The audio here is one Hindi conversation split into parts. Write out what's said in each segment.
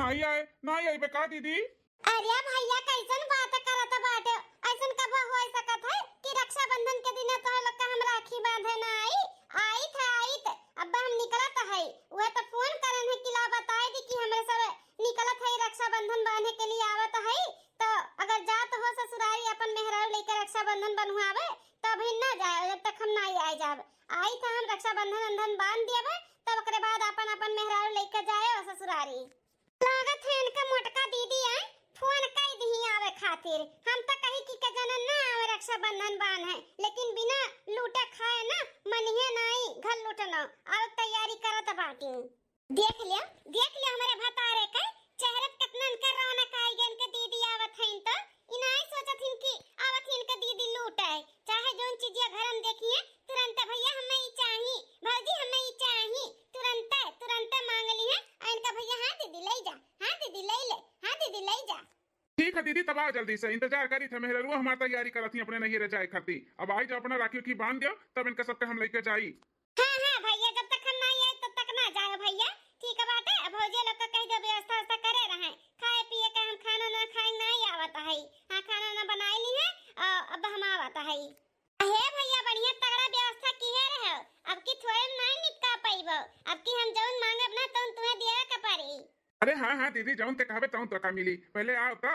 नहीं आए नहीं आई बेका दीदी। अरे भैया कैसन बात करत बाटे, ऐसन कब हो सकत है कि रक्षाबंधन के दिन तो लोग का हम राखी बांधे ना आई थे अब हम निकलत है वह तो फोन करन है कि ला बताए दी कि हमरे सब निकलत है रक्षाबंधन बांधे के लिए आवत है। तो अगर जात हो ससुरारी अपन मेहरारू लेकर रक्षाबंधन बनवावे तब ही ना जाए जब तक हम नहीं आए जाब। आई था हम रक्षाबंधन अंधन बांध दिए तब ओकरे बाद अपन अपन मेहरारू लेकर जाए ससुरारी। लागत है इनका मोटका दीदी आए फोन कई दी आवे खातिर हम तो कही कि के जनन ना आवे रक्षाबंधन बांध है लेकिन बिना लूटे खाए ना मनिहे नहीं घर लूटना और तैयारी करत बाटी। देख लिया हमारे भतारे के चेहरे पे कितना इनका रौनक आई गन के दीदी आवत है तो इनाई सोचत हिन कि आवत हिन के दीदी लूटे चाहे जोन चीज घर हम देखिए तुरंत भैया हमें ही चाहिए भौजी हमें ही चाहिए तुरंत मांग ली है इनका भैया हां दीदी ले जा हां दीदी ले ले हां दीदी ले जा। ठीक है दीदी तब आ जल्दी से इंतजार करी थे मेहरारू हमारी तैयारी करत थी अपने नहीं रह जाए खाती। अब आई जो अपना राखी की बांध दियो तब इनका सबके हम लेके जाई। हां भैया जब तक हम नहीं आए तब तक ना जाओ भैया ठीक है बाटे। अब भौजी लोग का कह दो व्यवस्था करे रहे खाए पिए का हम खाना ना खाए नहीं आवत है। हां खाना ना बनाई ली है अब हम आवत है। हे भैया बढ़िया तगड़ा व्यवस्था की है रहे अब की थोड़े नहीं निपटा पाइबो अब की हम जौन मांगब ना तौन तुम्हें दिया के पड़ी। अरे हाँ दीदी जौन ते कहबे तौन तो का मिली पहले आओ तो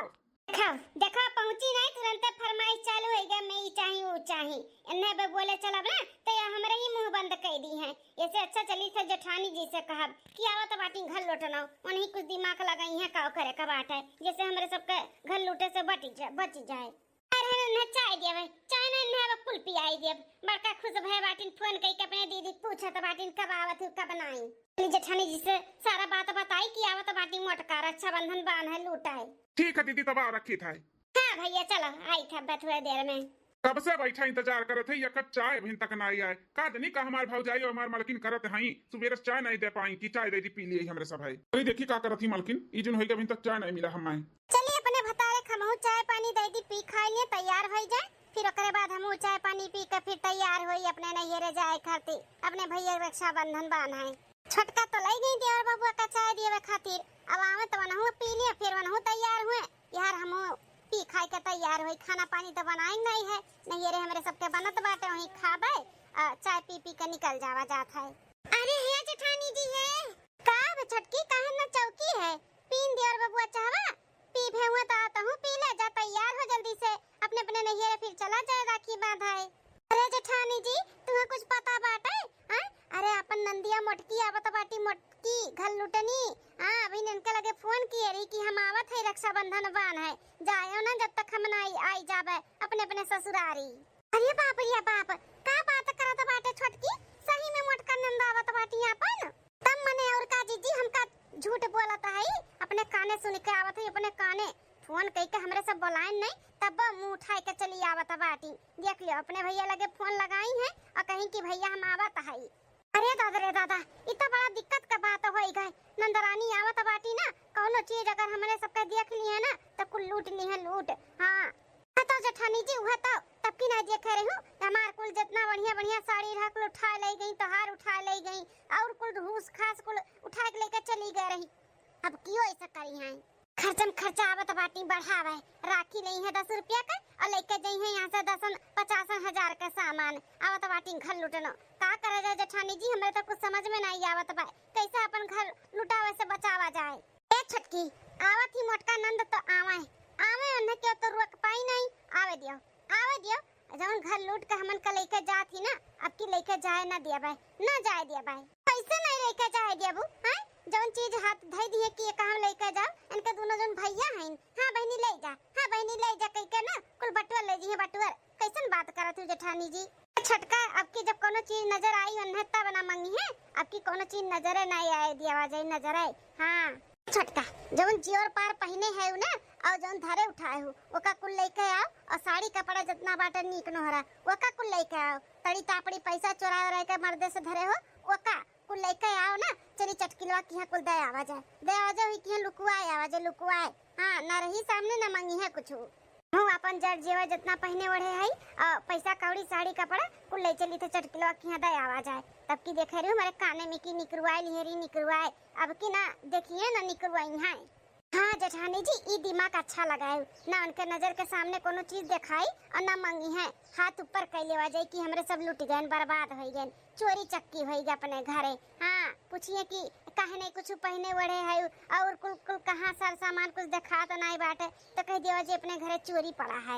देखो पहुंची नहीं तुरंत फरमाइश चालू हो गया मैं ये चाहिए वो चाहिए इन्हें बे बोले चलब ना तो हमरे ही मुंह बंद कर दी है। ऐसे अच्छा चली से जेठानी जी से कहब कि आवत बाटी घर लौटना उन्हीं कुछ दिमाग लगाई है का करे का बात है जैसे हमरे सबके घर लूटे से बच जाए। अरे न चाय देवे चाय न कुल पियाई देव बड़का खुश भय बाटिन फोन कई के अपने दीदी पूछत बाटिन कब आवत कब बनाई जेठानी जी से सारा बात बताई कि आवत बाटी मोटका रक्षाबंधन बांध है लूटा है। ठीक है दीदी तब आ रखी था। हाँ भैया चलो आई था थोड़ी देर में कब से बैठा इंतजार करत है या चाय अभी तक नहीं आए का नहीं का हमार भौजाई और हमार मालकिन करत हई सुबह चाय नहीं दे पाई कि चाय दे दी पी लिए हमरे सब है। अरे देखी का करत ही मालकिन ई जन होई अभी तक चाय नहीं मिला हमारे। चलिए अपने भतारे खमहू चाय पानी दे दी पी खाई लिए तैयार हो जाए फिर ओकरे बाद हम चाय पानी पी के फिर तैयार होई अपने नैहरे जाए खातिर अपने भैया रक्षाबंधन बांधाए। छोटका तो लई गई देवर बबुआ का चाय देवे खातिर अब आवे तो वनहु पी लिए फिर वनहु तैयार हुए यार हम पी खाई के तैयार हुई खाना पानी तो बनाई नहीं है नैहरे हमरे सबके बनत बाटे वही खाबे चाय पी के निकल जावा जात है। अरे हे जेठानी जी है का छोटकी काहे न चौकी है पीन देवर बबुआ चाहवा पी भेहुआ तो आता हूं पी ले जा तैयार हो जल्दी से अपने नैहरे फिर चला जाए राखी बांधाए। अरे जेठानी जी तुम्हें कुछ पता बाटे हां अरे अपन नंदिया मोटकी आवत बाटी मोटकी घर लुटनी हां अभी इनके लगे फोन किए रही कि हम आवत है रक्षाबंधन बांध है जायो ना जब तक हम नहीं आई जाबे अपने ससुरारी। अरे बाप रे बाप का बात करत बाटे छोटकी सही में मोटका नंदा आवत बाटी अपन तब मने और का जीजी हमका झूठ बोलत है अपने काने सुन के आवत है अपने काने फोन कई के हमरे सब बुलाए नहीं तब मुंह उठाए के चली आवत बाटी। देख लियो अपने भैया लगे फोन लगाई है और कहीं कि भैया हम आवत है। अरे दादा इतना बड़ा दिक्कत का बात होई गए नंदरानी आवत बाटी ना कौनो चीज अगर हमने सबका देख लिए ना तो कुल लूट ली है लूट। हां तो जेठानी जी हुआ तो तब की ना देख रही हूं हमार कुल जितना बढ़िया साड़ी रहा कुल उठा ले गई तोहार उठा ले गई और कुल हुस खास कुल उठा के लेकर चली गई रही। अब क्यों ऐसा करी है खर्चा आवत बाटी बढ़ावे राखी लई है 10 रुपया का और लेके जई है यहां से 10-50,000 का सामान आवत बाटी घर लुटनो का करे जाए जेठानी जी हमें तो कुछ समझ में नहीं आवत बा कैसे अपन घर लुटावे से बचावा जाए। ए छटकी आवत ही मोटका नंद तो आवे उन्हें क्यों तो रोक पाई नहीं आवे दियो जौन घर लूट के हमन का लेके जात ही ना अब की लेके जाए ना दिया भाई ना जाए दिया भाई कैसे नहीं लेके जाए दिया बू हां जौन चीज हाथ धई दी है कि काम लेके जाओ इनके दोनों जन भैया हैं हां बहनी ले जा कह के ना कुल बटुआ ले जी है बटुआ कैसन बात करत हो जेठानी जी। छटका अब की जब कोनो चीज नजर आई उन्हें बना मंगी है अब की कोनो चीज नजर नहीं आए दिया आवाज नजर आए। हां छटका जौन जियोर पार पहने है ना और जौन धरे उठाए हो ओका कुल लेके आओ और साड़ी कपड़ा जितना बाटे नीक न होरा ओका कुल लेके आओ तड़ी तापड़ी पैसा चोराए रह के मर्दे से धरे हो ओका कुल लेके आओ ना चली चटकिलवा की है कुल दे आवाज हुई की लुकुआए आवाज लुकुआए। हां ना रही सामने ना मंगी है कुछ हूं अपन जड़ जेवा जितना पहने ओढ़े है और पैसा कौड़ी साड़ी कपड़ा कुल ले चली तो चटकिलवा की है दे आवाज आए तब की देख रही हूं मेरे काने में की निकरुआई लिहरी निकरुआई अब की ना देखिए ना निकरुआई है। हाँ जेठानी जी ई दिमाग अच्छा लगाए ना उनके नजर के सामने कोनो चीज दिखाई और ना मंगी है हाथ ऊपर कैले आ जाए कि हमरे सब लुट गए बर्बाद हो गए चोरी चक्की हो गई अपने घरे। हाँ पूछिए कि काहे नहीं कुछ पहने वड़े है और कुल कुल कहाँ सर सामान कुछ दिखा तो नहीं बाटे तो कह दिया जी अपने घरे चोरी पड़ा है।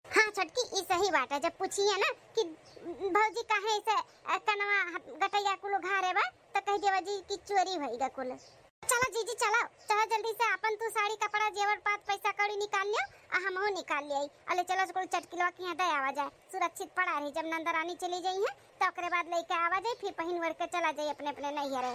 हाँ छोटकी ई सही बात है जब पूछिए ना कि भौजी काहे ऐसे कनवा गटैया कुल घारे बा तो कह दिया जी कि चोरी होईगा कुल। चलो जीजी चलो चलो जल्दी से अपन तू साड़ी कपड़ा जेवर पात पैसा कौड़ी निकाल लियो आ हमहू निकाल लियो अले चलो स्कूल चटकिलवा के यहाँ दे आवा जाए सुरक्षित पड़ा रही जब नंदरानी चली जाई है तो ओकरे बाद लेके आवा जाए फिर पहिन वड़ के चला जाए अपने अपने नैहरे।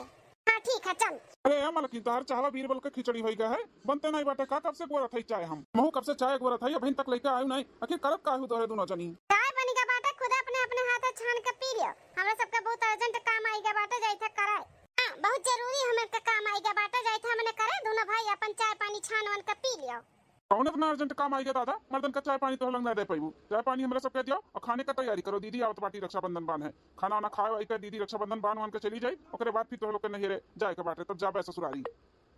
हाँ ठीक है चल। अरे यार मालकिन तार चाहवा बीरबल के खिचड़ी होई गया है बनते नहीं बाटे का कब से गोरा थई चाय हम महू कब से चाय गोरा थई अभी तक लेके आयु नहीं आखिर करत काहू तोरे दोनों जनी चाय बनेगा बाटे खुद अपने अपने हाथ छान के पी लियो हमरा सबका बहुत अर्जेंट काम आईगा बाटे जाई था कराए। हाँ बहुत जरूरी हमें का काम आईगा बाटे जाई था हमने करे दोनों भाई अपन चाय पानी छान वन के पी लियो। कौन इतना अर्जेंट काम आएगा दादा मर्दन का चाय पानी तो लग ना दे पाइबू चाय पानी हमरा सब कह दियो और खाने का तैयारी करो दीदी आवत बाटी रक्षाबंधन बान है खाना वाना खाए वाई कर दीदी रक्षाबंधन बान वन के चली जाई ओकरे बाद फिर तो लोग के नहिरे जाए के बाटे तब जाबे ससुरारी।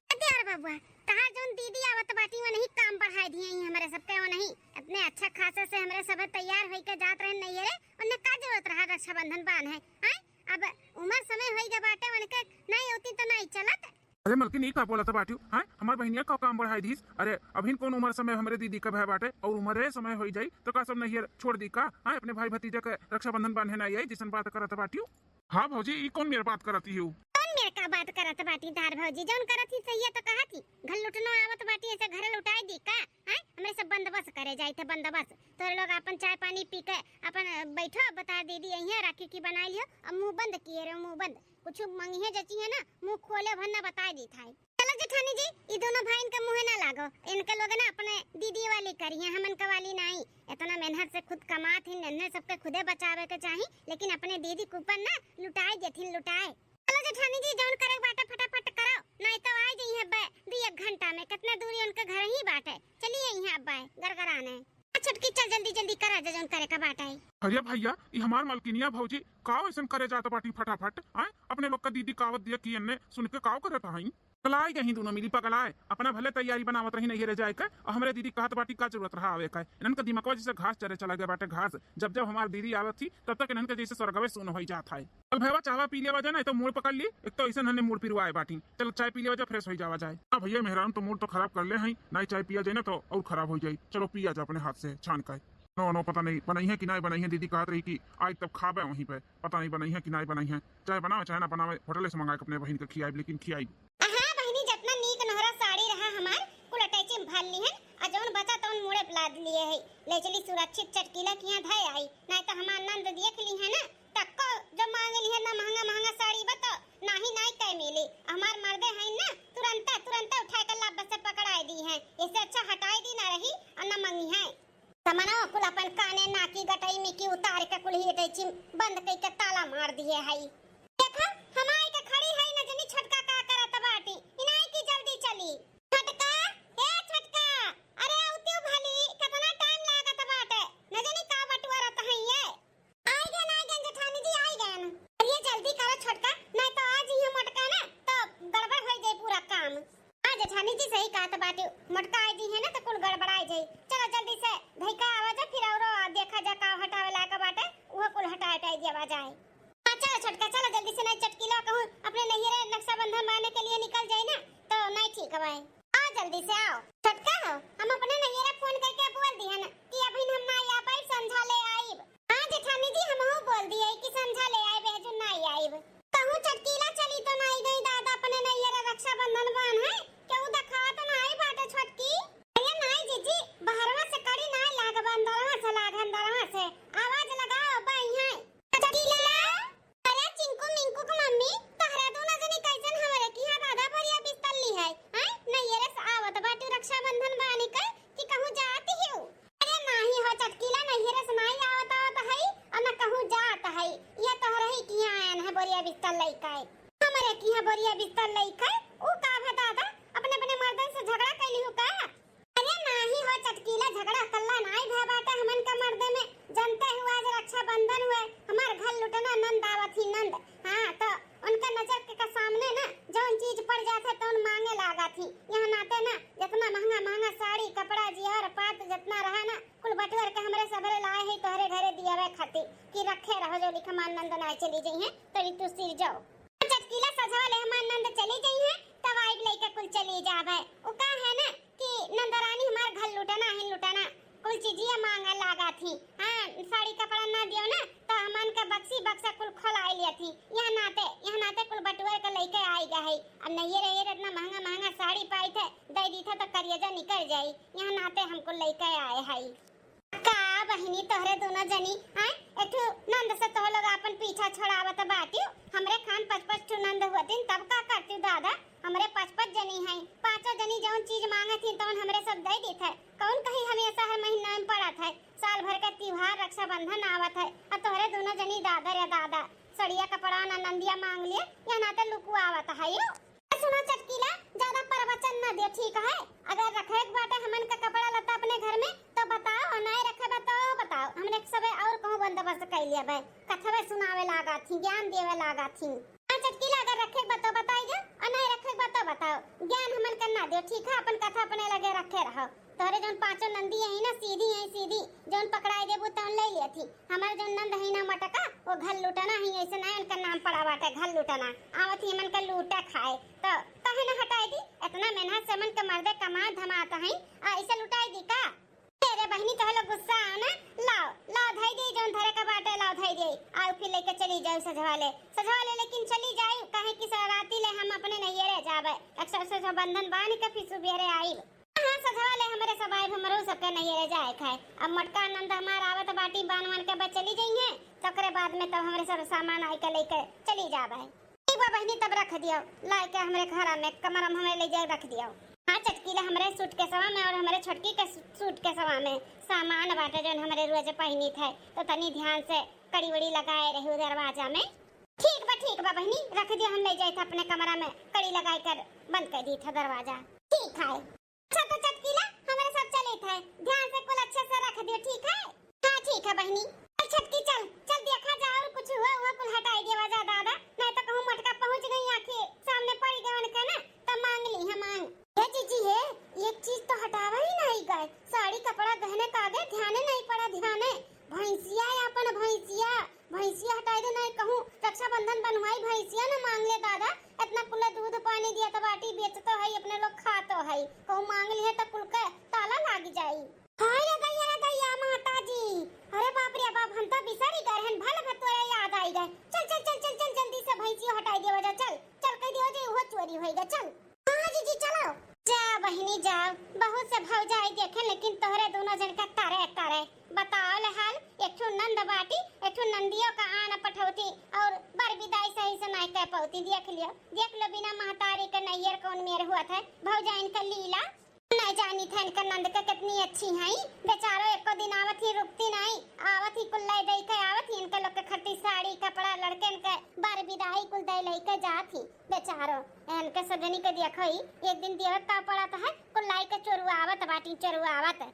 यार बाबूआ कहा जोन दीदी आवत बाटी वो नहीं काम बढ़ाई दिए हमारे सबके वो नहीं अपने अच्छा खासे से हमारे सब तैयार होई के जात रहे नहीं रे उन्हें का जरूरत रहा रक्षाबंधन बान है हैं अब उम्र समय होई के बाटे उनके नहीं होती तो नहीं चलत। अरे मलकिन ई का बोला था बाटियो हां हमार बहनिया का काम बढ़ाई दीस अरे अभी कौन उम्र समय हमरे दीदी का भय बाटे और उम्र समय होई जाई तो का सब नहीं छोड़ दी का हां अपने भाई भतीजा के रक्षाबंधन बांधे ना आई जिसन बात करत बाटियो। हां भौजी ई कौन मेरे बात करती हो कौन मेरे का बात करत बाटी दार भौजी जौन करत ही सही है तो कहा थी घर लुटनो आवत बाटी ऐसे घर लुटाई दी का हैं हमरे सब बंदोबस्त करे जाई थे बंदोबस्त तोरे लोग अपन चाय पानी पी के अपन बैठो बता दीदी यहीं राखी की बनाई लियो अब मुंह बंद किए रे मुंह बंद कुछ मंगिए जची है ना मुंह खोले भन्ना बता दी था। चलो जेठानी जी ये दोनों भाई इनका मुंह ना लागो इनके लोग ना अपने दीदी वाली करिए हमन का वाली नहीं इतना मेहनत से खुद कमात ही नन्हे सबके खुदे बचावे के चाहिए लेकिन अपने दीदी के ऊपर ना लुटाए जथिन लुटाए। चलो जेठानी जी जौन करे बाटे फटाफट करो नहीं तो आ जाइए बे 2 घंटा में कितना दूरी उनके घर ही बाटे चलिए यहाँ अब गरगराने छुटकी चल जल्दी जल्दी करा जा जौन करे का बाटा है। अरे भैया ये हमार मालकिनिया भौजी काव ऐसा करे जाता बाटी फटाफट आए अपने लोग का दीदी कावत दिया कि अन्ने सुन के काव करता हई पगलाए गई दोनों मिली पगलाए अपना भले तैयारी बनावत रही नहीं रह जाए का और हमारे दीदी कहत बाटी का जरूरत रहा आवे का इनका दिमाग जैसे घास चरे चला गया बाटे घास जब जब हमारी दीदी आवत थी तब तक इनके जैसे स्वर्गवे सुन हो जाता है। अब भैया चावा पी लिया जाए तो मूड पकड़ ली एक तो ऐसा हमने मूड पिरवाए बाटी चलो चाय पी लिया फ्रेश हो जावा जाए। हाँ भैया मेहरान तो मूड तो खराब कर ले हैं नहीं चाय पिया जाए ना तो और खराब हो जाए चलो पिया जाए अपने हाथ से छान का नो नो पता नहीं बनाई है कि नहीं बनाई है दीदी कहत रही कि आज तब खाबे वहीं पे पता नहीं बनाई है कि नहीं बनाई है चाहे बनावे चाहे ना बनावे होटल से मंगा के अपने बहन के खियाई लेकिन खियाई। हां बहनी जितना नीक नहरा साड़ी रहा हमार कुल अटैची में भर ली है आ जौन बचा तौन मुड़े लाद लिए है ले चली सुरक्षित चटकीला के यहां धय आई नहीं तो हमार नंद देख ली है ना टक्को जब मांगे ली है ना महंगा महंगा साड़ी बता नहीं नहीं कह मिली हमार मर्दे है ना तुरंत उठा के लब से पकड़ाई दी है इससे अच्छा हटाई दी ना रही और ना मंगी है समनो कुल अपन काने नाकी गटई में की उतार के कुल ही अटैची बंद कई के ताला मार दिए है। देखा हमाई के खड़ी है न जनी छोटका का करत बाटी इनाई की जल्दी चली छोटका ए छोटका अरे औतियो भली कितना टाइम लागत बाटे न जनी का बटुआ रहत है ये आई गए जेठानी जी आई गए ये जल्दी करो छोटका नहीं तो आज ही मटका ना तो गड़बड़ हो जाए पूरा काम। हां जेठानी जी सही कहत बाटी मटका आई दी है ना तो कुल गड़बड़ाई जाए चलो जल्दी से धइका आवाज फिर और देखा जा का हटावे ला का बाटे वो कुल हटाई दिया जाए। चलो छोटका चलो जल्दी से नहीं चटकीला कहूं अपने नहिरे रक्षाबंधन माने के लिए निकल जाए ना तो नहीं ठीक है आओ जल्दी से आओ छोटका हो हम अपने नहिरे फोन करके बोल दिए ना कि अभी हम ना आ पाई समझा ले आईब। हां जेठानी जी हम हो बोल दिए कि समझा ले आए बेजू नहीं आईब कहूं चटकीला चली तो नहीं गई दादा अपने नहिरे रक्षाबंधन बान है क्यों दिखा तो नहीं बाटे छोटकी अरे नहीं जीजी बाहरवा से कड़ी नहीं लाग बंदरवा से लाग अंदरवा से आवाज लगाओ भाई है चटकीला अरे चिंकू मिंकू को मम्मी तहरा दोनों जनी कैसन हमरे की हां दादा भरिया बिस्तल्ली है हैं नहीं ये रे आवत बाटी रक्षाबंधन बानी के कि कहूं जाती हो अरे नहीं हो चटकीला नहीं रे नहीं आवत है और न कहूं जात है ये तोहरे ही किया आयन है बोरिया बिस्तर लइका हमरे की है बोरिया बिस्तर लइका ओ का है दादा अपने अपने मर्दन से झगड़ा कैली हो का अरे नहीं हो चटकीला झगड़ा कल्ला नहीं भय बाटे हमन का मर्दे में जनते हुआ आज रक्षाबंधन हुए हमार घर लुटना नंद आवत ही नंद हां तो उनका नजर के सामने ना जौन चीज पड़ जाते तो उन मांगे लागा थी। यहाँ नाते ना जितना महंगा महंगा साड़ी कपड़ा जियर पात जितना रहा ना कुल बटवर के हमरे सबरे लाए है तोहरे घरे दियावे खातिर कि रखे रहो जो लिखा मान नंद ना चली जई है तरी तू सिर जाओ चटकीला सजवा ले हमार नंद चली जई है तब आई लेके कुल चली जावे। उ का है ना कि नंदरानी हमार घर लुटाना है लुटाना कुल चीजिए मांगे लागा थी। हां साड़ी कपड़ा ना दियो ना तो हमन का बक्सी बक्सा कुल खोलाई लिया थी। यहाँ नाते कुल बटुआ के लेके आई गए। अब नहीं रे इतना महंगा महंगा साड़ी पाई थे दे दी था तो करियजा निकल जाई। यहाँ नाते हमको लेके आए हई का बहिनी तोहरे दोनों जनी हैं एठू नंद से तो लोग अपन पीछा छोड़ावत बाटियो हमरे खान 5-5 ठू नंद हुतिन तब का करती दादा हमरे 5-5 जनी हैं पांचों जनी जौन चीज मांगे थी तौन हमरे सब दे दी थे। कौन कहीं हमेशा हर महीना में पड़ा था साल भर का त्योहार रक्षाबंधन आवत है और तोहरे दोनों जनी दादा रे दादा सड़िया कपड़ा ना नंदिया मांग लिए यहाँ नाते लुकु आवत है यो। सुनो चटकीला ज्यादा प्रवचन न दे ठीक है। अगर रखे बाटे हमन का कपड़ा लता अपने घर में तो बताओ और नहीं रखे बताओ हमने सबे और कहूं बंदोबस्त कर लिया भाई कथवे सुनावे लागा थी ज्ञान देवे लागा थी। हां चटकीला अगर रखे बताइए और नहीं रखे बताओ ज्ञान हमन करना दे ठीक है। अपन कथा अपने लगे रखे रहो तोरे जोन पांचों नंदी है ना सीधी जोन पकड़ाई देबू तौन ले लिया थी। हमार जोन नंद है ना मटका वो घर लुटाना ही ऐसे ना उनका नाम पड़ा बाटे घर लुटाना आवत ही मन का लूटा खाए तो कहे ना हटाई दी इतना मेहनत से मन के मर्दे कमा धमाता है ऐसे लुटाई दी का तेरे बहनी तो लोग गुस्सा आओ ना लाओ धई दे जोन धरे का बाटे लाओ धई दे आओ फिर लेके चली जाओ सजवाले लेकिन चली जाओ कहे कि राती ले हम अपने नहीं रह जावे अक्सर से बंधन बांध के फिर सुबेरे आई हां सजवाले हमरे सबाई हमरो सबके नहीं रह जाए खाए। अब मटका आनंद हमार आवत बाटी बान के बच चली जाई है तकरे बाद में तब हमरे सब सामान आई के लेके चली जावे ठीक बा बहनी तब रख दियो लाई के हमरे घर में कमरा में हमें ले जाए रख दियो। हां चटकीला हमरे सूट के सवा में और हमरे छोटकी के सूट के सवा में सामान बाटे जोन हमरे रोज पहिनी थे तो तनी ध्यान से कड़ी वड़ी लगाए रही दरवाजा में ठीक बा बहनी रख दियो हम ले जाए थे अपने कमरा में कड़ी लगाई कर बंद कर दी था दरवाजा ठीक है। अच्छा तो चटकीला हमारे सब चले थे ध्यान से कुल अच्छे से रख दियो ठीक है। हां ठीक है बहनी चल छटकी चल देखा जा और कुछ हुआ कुल हटाई दिया जा दादा नहीं तो कहूं मटका पहुंच गई आके सामने पड़ गए उनका ना तो मांग ली हम मांग ये जीजी है एक चीज तो हटावा ही नहीं गए साड़ी कपड़ा गहने कागे ध्यान नहीं पड़ा ध्यान भैंसिया अपन भैंसिया हटाई दे नहीं कहूं रक्षाबंधन बनवाई भैंसिया ना मांग ले दादा इतना कुल दूध पानी दिया तो बाटी बेचतो है अपने लोग खातो है कहूं मांग लिए तो कुल के ताला लाग जाई। हाय रे गैया माता जी अरे बाप रे बाप हम तो बिसरी गए हैं भल भतोरे याद आई गए चल जल्दी से भैंसिया हटाई दियो जा चल कह दियो जे वो चोरी होइगा चल। हां जीजी चलो जा बहनी जा बहुत से भौजाई देखे लेकिन तोहरे दोनों जन का तारे बताओ ले हाल एक नंद बाटी एक नंदियों का आन पठौती और बर विदाई सही से नहीं कह पाती देख लो बिना महतारी के नैयर कौन मेर हुआ था भौजाइन का लीला नहीं जानी था इनका नंद का कितनी अच्छी है बेचारो एको दिन आवत ही रुकती नहीं आवत ही कुल लाई दई के आवत ही इनके लोग के खट्टी साड़ी कपड़ा लड़के इनके बर विदाई कुल दई लई के जात ही बेचारो इनके सजनी के देखो ही एक दिन देवत का पड़ा था कुल लाई के चोरुआ आवत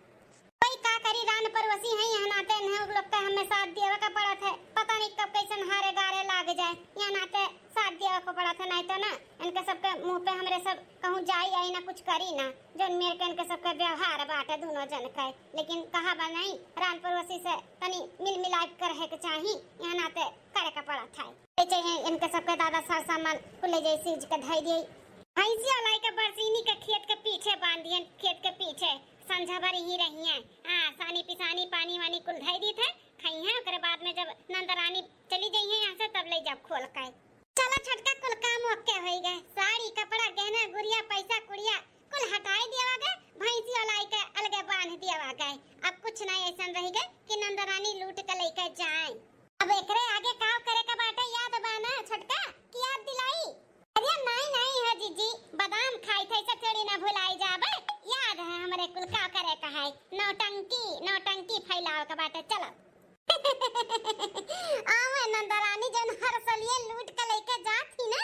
कोई का करी रान पर वसी है यहाँ नाते नहीं लोग का हमें साथ देवा का पड़ा था पता नहीं कब कैसन हारे गारे लाग जाए यहाँ नाते साथ देवा को पड़ा था नहीं तो ना इनके सबके मुंह पे हमरे सब कहूं जाई आई ना कुछ करी ना जोन मेरे के इनके सबके व्यवहार बाटे दोनों जन का लेकिन कहा बा नहीं रान पर वसी से तनी मिल मिलाप कर है के चाहिए यहाँ नाते करे का पड़ा था चाहिए इनके सबके दादा सार सामान खुले जैसी का धई दी भैंसिया लाई के बरसीनी के खेत के पीछे बांध दिए खेत के पीछे संझा भर ही रही है सानी पिसानी पानी वानी कुल धई दी थे खाई है ओकरे बाद में जब नंदरानी चली गई है यहाँ से तब ले जब खोल के चलो छटका कुल काम ओके हो गए साड़ी कपड़ा गहना गुड़िया पैसा कुड़िया कुल हटाई दिया गए भैंसिया लाई के अलगे बांध दिया गए अब कुछ नहीं ऐसा रह गए कि नंदरानी लूट के लेके जाए। अब एकरे आगे काम करे का बाटे याद बाना छटका की याद दिलाई अरे नहीं है जीजी बादाम खाई थे से थोड़ी ना भुलाई जाबे याद है हमरे कुल का करे का है नौटंकी फैलाओ का बाटे चलो आवे नंदरानी जन हर सलिए लूट के लेके जाती ना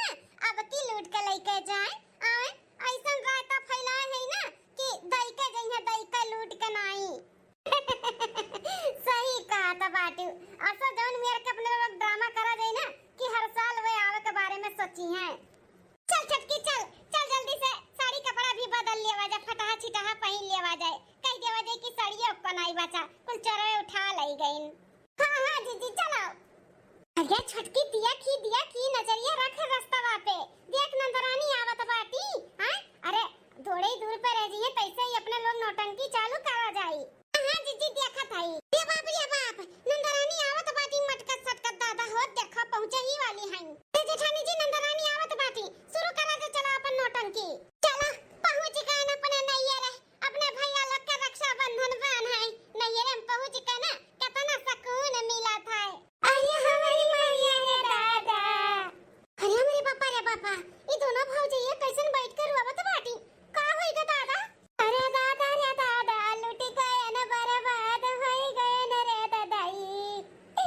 अब की लूट के लेके जाए आवे ऐसन रायता फैलाए है ना कि दई के जइहे दई के लूट के नहीं सही कहा था बाटू ऐसा जौन मेरे के अपने लोग ड्रामा करा जाए ना कि हर साल वे आवे के बारे में सोची है चल छटकी चल भैया छोटकी दिया की नजरिया रख रास्ता पे देख नंदरानी आवत बाटी। हां अरे थोड़े ही दूर पे रह जिए तैसे ही अपने लोग नौटंकी चालू करा जाई। हां जीजी देखत हई ये बाप नंदरानी आवत बाटी मटकत सटकत दादा हो देखा पहुंचे ही वाली हई। ए जेठानी जी नंदरानी आवत बाटी शुरू करा दे चला अपन नौटंकी। चला पहुंच गए न अपने नैया अपने भैया लोग के रक्षाबंधन बन है नैया में पहुंच गए ना कितना सुकून मिला था। अरे हमारी मारिया रे दादा अरे मेरे पापा रे पापा ये दोनों भौजी ये कैसन बैठ कर रोवत बाटी का होइगा दादा। अरे दादा रे दादा लूट गए न बर्बाद होई गए न रे दादाई। ए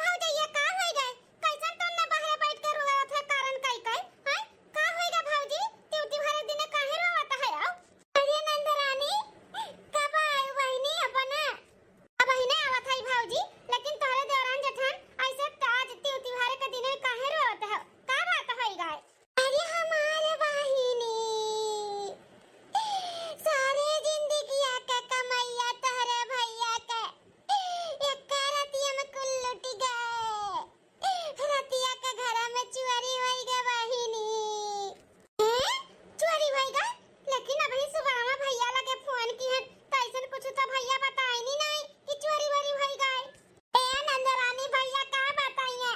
भौजी ये का होई गए कैसन तुम न बाहर बैठ कर रोवत है कारण कई कई हां का होइगा भौजी त्योहार दिन काहे रोवत है आओ। अरे नंदरानी कब आई बहनी अपना अब ही नहीं आवत है भौजी लेकिन तोरे दौरान जठान ऐसे आज त्योहार के दिन काहे रोत है का बात होई गए। अरे हमारे बहिनी सारे जिंदगी का कमैया तोरे भैया के एक रतिया में कुल लुट गए रतिया के घर में चोरी होई गए बहिनी। चोरी होई गए लेकिन अभी सुबह में भैया लगे फोन की है तो ऐसा कुछ तो भैया बताए नहीं कि चोरी वोरी होई गए। ए नंदरानी भैया का बताइए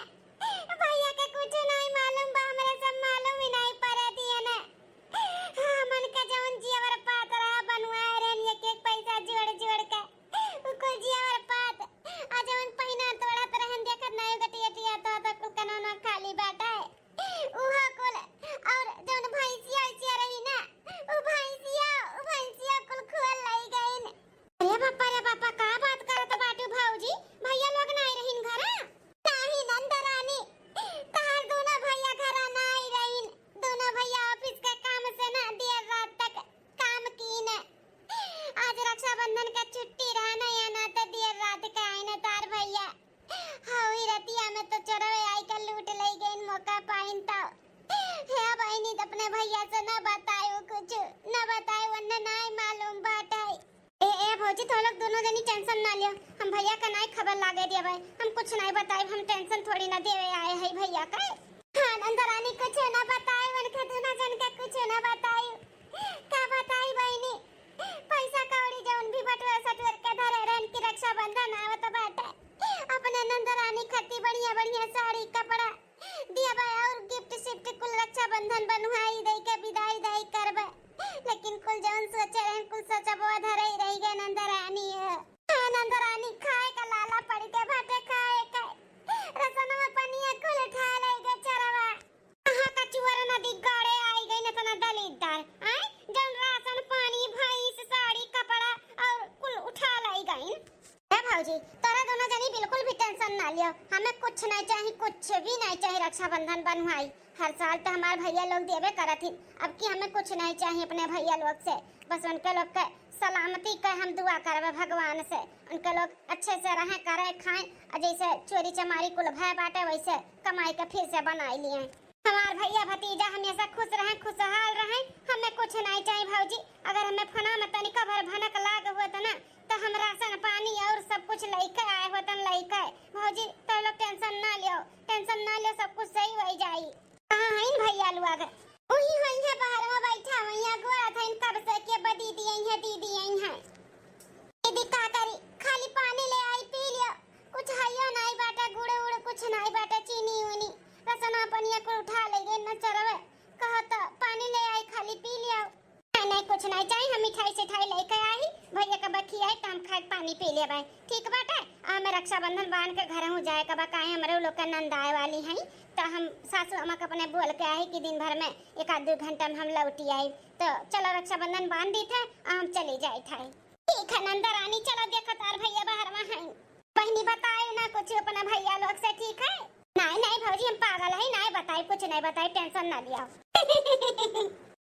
भैया के कुछ नहीं मालूम बा हमरे सब मालूम ही नहीं पड़े दिए ने। मन का जौन जीवर पात रहा बनवाए रे एक एक पैसा जोड़ जोड़ के उको जीवर पात आ जौन पहिना तोड़त रहन देखत नहीं गटिया तो कनौना खाली बैठा है उहा कुल और जौन भैंसिया ऐसी रही ना उ भैंसिया कुल खोल लाई गईन। अरे पापा का बात करत बाटू भौजी भैया लोग नहीं रहिन घर नाही नंदरानी तार दोनों भैया घर नहीं रहिन दोनों भैया ऑफिस के काम से ना देर रात तक काम कीन। आज रक्षाबंधन का छुट्टी रहना या ना तो देर रात के आईने तार भैया हाई रतिया में तो चोरवे आई के लूट लई गईन मौका पाइन तो हे बहनी अपने भैया से ना बतायो कुछ ना बतायो वरना नहीं मालूम बात है। ए भौजी तो लोग दोनों जनी टेंशन ना लियो हम भैया का नहीं खबर लागे दिया भाई हम कुछ नहीं बताए हम टेंशन थोड़ी ना देवे आए है भैया का। हां नंदरानी कुछ ना बताए मन के दोनों जन के कुछ ना बताई का बताई बहनी पैसा कौड़ी जौन भी बटुआ सटवर के धरे रहन की रक्षाबंधन आवत बाटे अपने नंदरानी खती बढ़िया साड़ी कपड़ा दिया बा और गिफ्ट शिफ्ट कुल रक्षाबंधन बनवाई दे के विदाई दाई करबे लेकिन कुल जौन सोचे रहन कुल सोचबो धरे ही रह गए नंदरानी। हां नंदरानी खाए का लाला पड़ के भाटे खाए के रसन में पनिया कुल उठा ले गए चरवा कहां का चुवर नदी गाड़े आई गई न तना दलितदार हैं जौन राशन पानी भैंस साड़ी कपड़ा और कुल उठा लाई गई। ए भौजी तोरा दोनों जनी बिल्कुल भी टेंशन ना लियो हमें कुछ नहीं चाहिए कुछ भी नहीं चाहिए रक्षाबंधन बनवाई हर साल तो हमारे भैया लोग देवे करथिन अब की हमें कुछ नहीं चाहिए अपने भैया लोग से बस उनके लोग के सलामती का हम दुआ करबे भगवान से उनके लोग अच्छे से रहे करे खाएं और जैसे चोरी चमारी कुल भय बाटे वैसे कमाई के फिर से बनाई लिए हमार भैया भतीजा हमेशा खुश रहे खुशहाल रहे हमें कुछ नहीं चाहिए भौजी अगर हमें फना में तनिका भर भनक लाग हुआ तो ना तो हम राशन पानी और सब कुछ लेके आए होतन लेके भौजी तो लोग टेंशन ना लियो सब कुछ सही हो जाई। कहां है इन भैया लोग ओही होई है बाहर में बैठा वहिया गोरा था इन कब से के बदी दीदी आई है दीदी का करी खाली पानी ले आई पी लियो कुछ हइयो नहीं बाटा गुड़ उड़ कुछ नहीं बाटा चीनी उनी रसना पनिया को उठा ले गए न चरवे कहा तो पानी ले आई खाली पी लियो नहीं कुछ नहीं चाहिए हम मिठाई से ठाई लेके आई भैया का बखी आई काम खाए पानी पी ले भाई ठीक बाटे आ मैं रक्षाबंधन बांध के घर हूं जाए का काहे हमरे लोग का नंद आए वाली हैं तो हम सासू अम्मा को अपने बोल के आई कि दिन भर में एक आध 2 घंटा में हम लौटी आई तो चलो रक्षाबंधन बांध दी थे हम चली जाए थे। ठीक है नंदा रानी चलो देखो तार भैया बाहर में हैं बहनी बताए ना कुछ अपना भैया लोग से ठीक है। नहीं भौजी हम पागल है नहीं बताए कुछ नहीं बताए टेंशन ना लिया।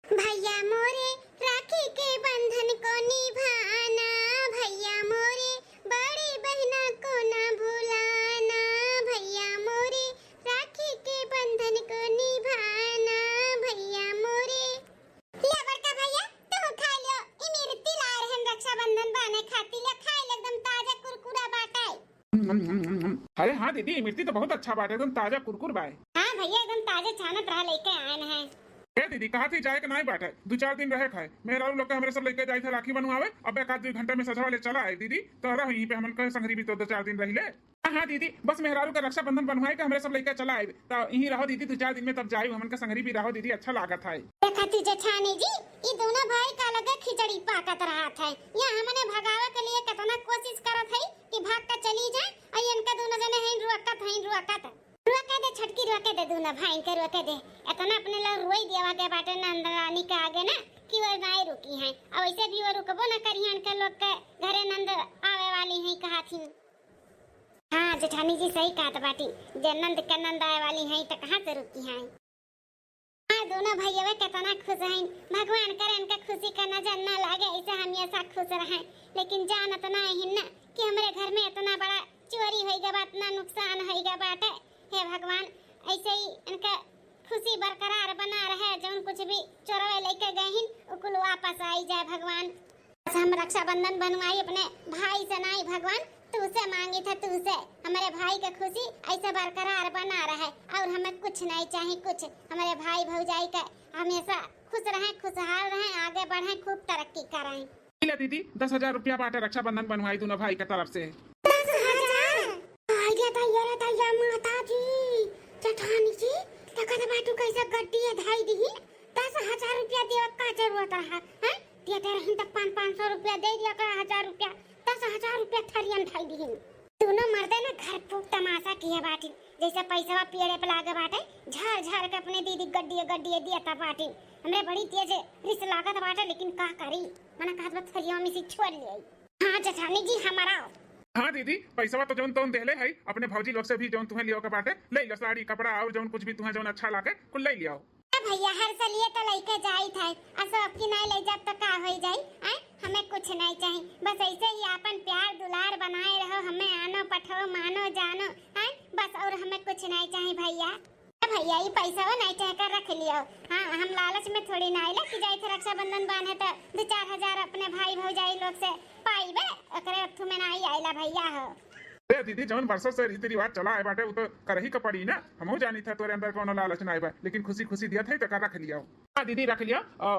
भैया मोरे राखी के बंधन को निभाना भैया मोरे बड़ी बहना को ना भुलाना भैया मोरे राखी के बंधन को निभाना भैया मोरे। ले बड़का भैया तुम खा लो ई मेरे तिल आ रहन रक्षाबंधन बाने खाती ले खाए एकदम ताजा कुरकुरा बाटाई। अरे हाँ दीदी, मिर्ची तो बहुत अच्छा बाटे, एकदम ताजा कुरकुर बाय। हाँ भैया एकदम ताजे छानत रहा लेके आए हैं। ए दीदी, कहा थी जाए के नहीं बाटे, 2-4 दिन रहे खाए। मेरा लोग के हमरे सब लेके जाए थे राखी बनवावे, अब एक आध 2 घंटे में सजवा ले चला है दीदी, तो रह यहीं पे हमन के संगरी भी तो 2-4 दिन रही ले। हाँ दीदी, बस मेहरारू का रक्षाबंधन बनवाए के हमरे सब लेके चला है, तो यहीं रहो दीदी 2-4 दिन में, तब जाए हमन के संगरी भी रहो दीदी, अच्छा लागत है। देखती जेठानी जी, ये दोनों भाई का लगे खिचड़ी पाकत रहा था। यहाँ हमने भगावे के लिए कितना कोशिश करत है कि भाग का चली जाए, और इनका दोनों जने हैं रुआकत रुके दे, छटकी रुके दे, दोनों भाई के रुके दे। इतना अपने लोग रोई दिया के बाटे नंद रानी के आगे ना कि वो नहीं रुकी हैं, और वैसे भी वो रुकबो न करी हैं, के लोग के घरे नंद आवे वाली हैं कहा थी। हाँ जेठानी जी सही कहत बाटी, जे नंद के नंद आवे वाली हैं तो कहाँ से रुकी हैं। हाँ दोनों भैया कितना खुश हैं, भगवान करे इनका खुशी का नजर न लागे, ऐसे हम ऐसा खुश रहें। लेकिन जानत ना है ना कि हमारे घर में इतना बड़ा चोरी होएगा, बात ना नुकसान होएगा बाटे। हे भगवान, ऐसे ही इनका खुशी बरकरार बना रहे, जौन कुछ भी चोरवे लेके गहिन उकुल वापस आई जाए भगवान। बस हम रक्षाबंधन बनवाई अपने भाई से नहीं भगवान, तू से मांगी था, तू से हमारे भाई का खुशी ऐसे बरकरार बना रहे, और हमें कुछ नहीं चाहिए, कुछ हमारे भाई भौजाई का हमेशा खुश रहें, खुशहाल रहें, आगे बढ़ें, खूब तरक्की करें। दीदी 10,000 रुपया बाटे, रक्षाबंधन बनवाई दोनों भाई की तरफ से। 10,000 माता जी, जेठानी जी, तकत बाटू कैसे गड्डी धाई दी, 10,000 रुपया देव का जरूरत रहा है, देते रही तब 500 रुपया दे दिया कर, 1000 रुपया, 10,000 रुपया थरियन ढाई दी। दोनों मर्दे ने घर खूब तमाशा किया बाटी, जैसे पैसा पेड़े पे लागे बाटे, झाड़ झाड़ के अपने दीदी गड्डी दिया था बाटी। हमरे बड़ी तेज रिस लागत बाटे, लेकिन का करी, मना कहत थरिया में से छोड़ लिए। हाँ जेठानी जी हमारा। हाँ दीदी, पैसा तो जौन तौन देले है, अपने भौजी लोग से भी जौन तुम्हें लियो के बाटे ले लो, साड़ी कपड़ा और जौन कुछ भी तुम्हें जौन अच्छा लागे कुल ले लियो। भैया हर साल ये तो लेके जाई था, असो अब की नहीं ले जाब तो का हो जाई, हमें कुछ नहीं चाहिए, बस ऐसे ही अपन प्यार दुलार बनाए रहो, हमें आनो पठो मानो जानो, बस और हमें कुछ नहीं चाहिए भैया। भैया ये पैसा वो नहीं चाह कर रख लियो। हाँ हम लालच में थोड़ी ना आइला कि जाई थे रक्षाबंधन बांधे तो 2-4 हजार अपने भाई भौजाई लोग से पाईबे, ओकरे अथु में नहीं आइला भैया हो। ए दीदी, जौन बरसों से रीति रिवाज चला है बाटे, वो तो करही का पड़ी ना, हमहू जानी था तोरे अंदर कोनो लालच नहीं बा, लेकिन खुशी खुशी दिया था तो कर रख लिया। हाँ दीदी रख लिया,